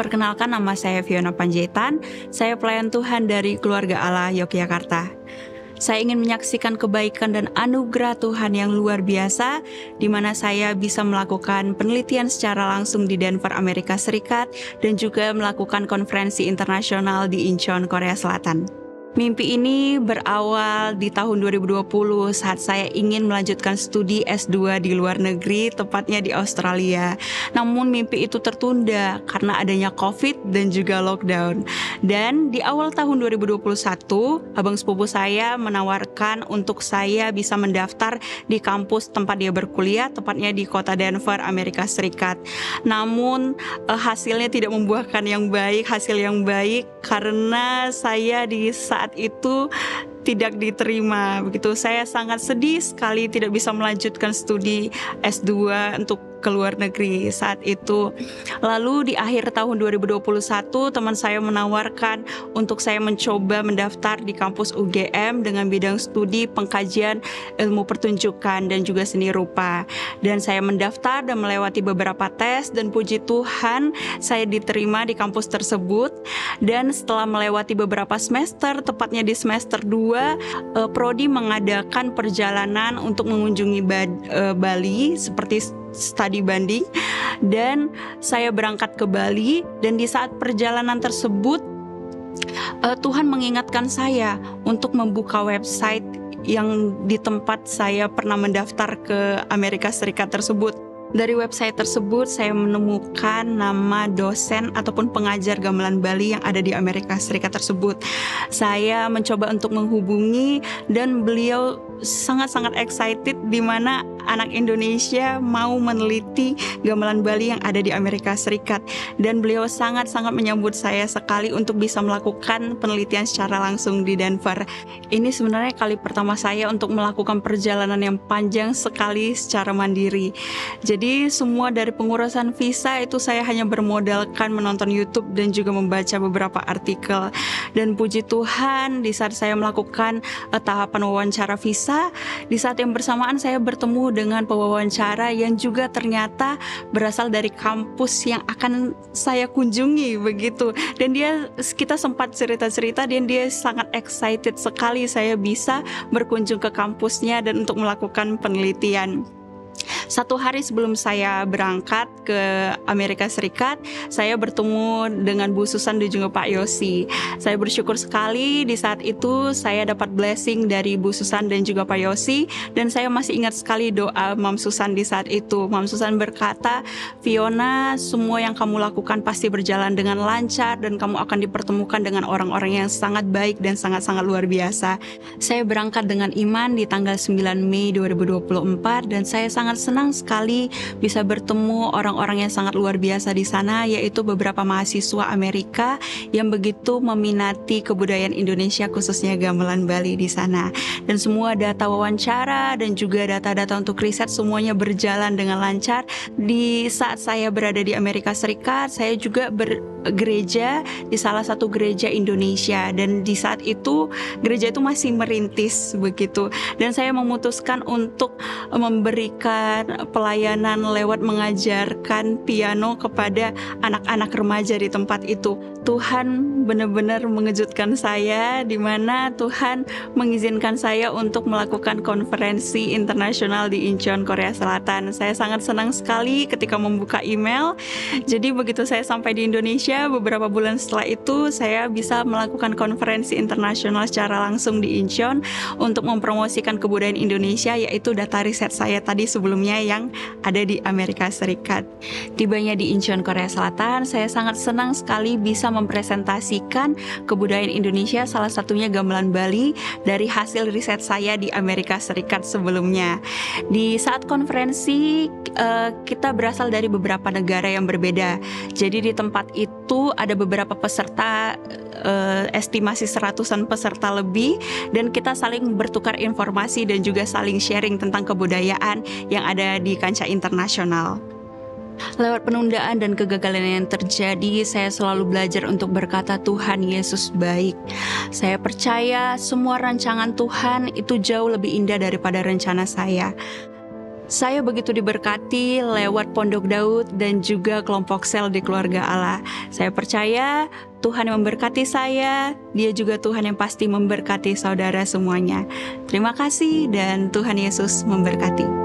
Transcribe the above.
Perkenalkan, nama saya Fiona Panjaitan. Saya pelayan Tuhan dari Keluarga Allah Yogyakarta. Saya ingin menyaksikan kebaikan dan anugerah Tuhan yang luar biasa, di mana saya bisa melakukan penelitian secara langsung di Denver, Amerika Serikat, dan juga melakukan konferensi internasional di Incheon, Korea Selatan. Mimpi ini berawal di tahun 2020 saat saya ingin melanjutkan studi S2 di luar negeri, tepatnya di Australia. Namun mimpi itu tertunda karena adanya COVID dan juga lockdown. Dan di awal tahun 2021, abang sepupu saya menawarkan untuk saya bisa mendaftar di kampus tempat dia berkuliah, tepatnya di kota Denver, Amerika Serikat. Namun hasilnya tidak membuahkan hasil yang baik karena saya di saat itu tidak diterima. Begitu, saya sangat sedih sekali tidak bisa melanjutkan studi S2 untuk ke luar negeri saat itu. Lalu di akhir tahun 2021 teman saya menawarkan untuk saya mencoba mendaftar di kampus UGM dengan bidang studi pengkajian ilmu pertunjukan dan juga seni rupa. Dan saya mendaftar dan melewati beberapa tes, dan puji Tuhan saya diterima di kampus tersebut. Dan setelah melewati beberapa semester, tepatnya di semester 2, Prodi mengadakan perjalanan untuk mengunjungi Bali seperti studi banding, dan saya berangkat ke Bali. Dan di saat perjalanan tersebut Tuhan mengingatkan saya untuk membuka website yang di tempat saya pernah mendaftar ke Amerika Serikat tersebut. Dari website tersebut saya menemukan nama dosen ataupun pengajar gamelan Bali yang ada di Amerika Serikat tersebut. Saya mencoba untuk menghubungi, dan beliau sangat-sangat excited di mana anak Indonesia mau meneliti gamelan Bali yang ada di Amerika Serikat. Dan beliau sangat-sangat menyambut saya sekali untuk bisa melakukan penelitian secara langsung di Denver. Ini sebenarnya kali pertama saya untuk melakukan perjalanan yang panjang sekali secara mandiri. Jadi semua dari pengurusan visa itu saya hanya bermodalkan menonton YouTube dan juga membaca beberapa artikel. Dan puji Tuhan, di saat saya melakukan tahapan wawancara visa, di saat yang bersamaan saya bertemu dengan pewawancara yang juga ternyata berasal dari kampus yang akan saya kunjungi begitu. Dan kita sempat cerita-cerita, dan dia sangat excited sekali saya bisa berkunjung ke kampusnya dan untuk melakukan penelitian. 1 hari sebelum saya berangkat ke Amerika Serikat, saya bertemu dengan Bu Susan dan juga Pak Yosi. Saya bersyukur sekali di saat itu saya dapat blessing dari Bu Susan dan juga Pak Yosi. Dan saya masih ingat sekali doa Mam Susan di saat itu. Mam Susan berkata, "Fiona, semua yang kamu lakukan pasti berjalan dengan lancar, dan kamu akan dipertemukan dengan orang-orang yang sangat baik dan sangat-sangat luar biasa." Saya berangkat dengan iman di tanggal 9 Mei 2024, dan saya sangat senang sekali bisa bertemu orang-orang yang sangat luar biasa di sana, yaitu beberapa mahasiswa Amerika yang begitu meminati kebudayaan Indonesia, khususnya gamelan Bali di sana. Dan semua data wawancara dan juga data-data untuk riset semuanya berjalan dengan lancar. Di saat saya berada di Amerika Serikat, saya juga bergereja di salah satu gereja Indonesia, dan di saat itu gereja itu masih merintis begitu. Dan saya memutuskan untuk memberikan pelayanan lewat mengajarkan piano kepada anak-anak remaja di tempat itu. Tuhan benar-benar mengejutkan saya, di mana Tuhan mengizinkan saya untuk melakukan konferensi internasional di Incheon, Korea Selatan. Saya sangat senang sekali ketika membuka email. Jadi begitu saya sampai di Indonesia, beberapa bulan setelah itu saya bisa melakukan konferensi internasional secara langsung di Incheon untuk mempromosikan kebudayaan Indonesia, yaitu data riset saya tadi sebelumnya yang ada di Amerika Serikat. Tibanya di Incheon, Korea Selatan, saya sangat senang sekali bisa mempresentasikan kebudayaan Indonesia, salah satunya gamelan Bali, dari hasil riset saya di Amerika Serikat sebelumnya. Di saat konferensi, kita berasal dari beberapa negara yang berbeda. Jadi di tempat itu ada beberapa peserta, estimasi 100-an peserta lebih, dan kita saling bertukar informasi dan juga saling sharing tentang kebudayaan yang ada di kancah internasional. Lewat penundaan dan kegagalan yang terjadi, saya selalu belajar untuk berkata, Tuhan Yesus baik. Saya percaya semua rancangan Tuhan itu jauh lebih indah daripada rencana saya. Saya begitu diberkati lewat Pondok Daud dan juga kelompok sel di Keluarga Allah. Saya percaya Tuhan yang memberkati saya, Dia juga Tuhan yang pasti memberkati saudara semuanya. Terima kasih dan Tuhan Yesus memberkati.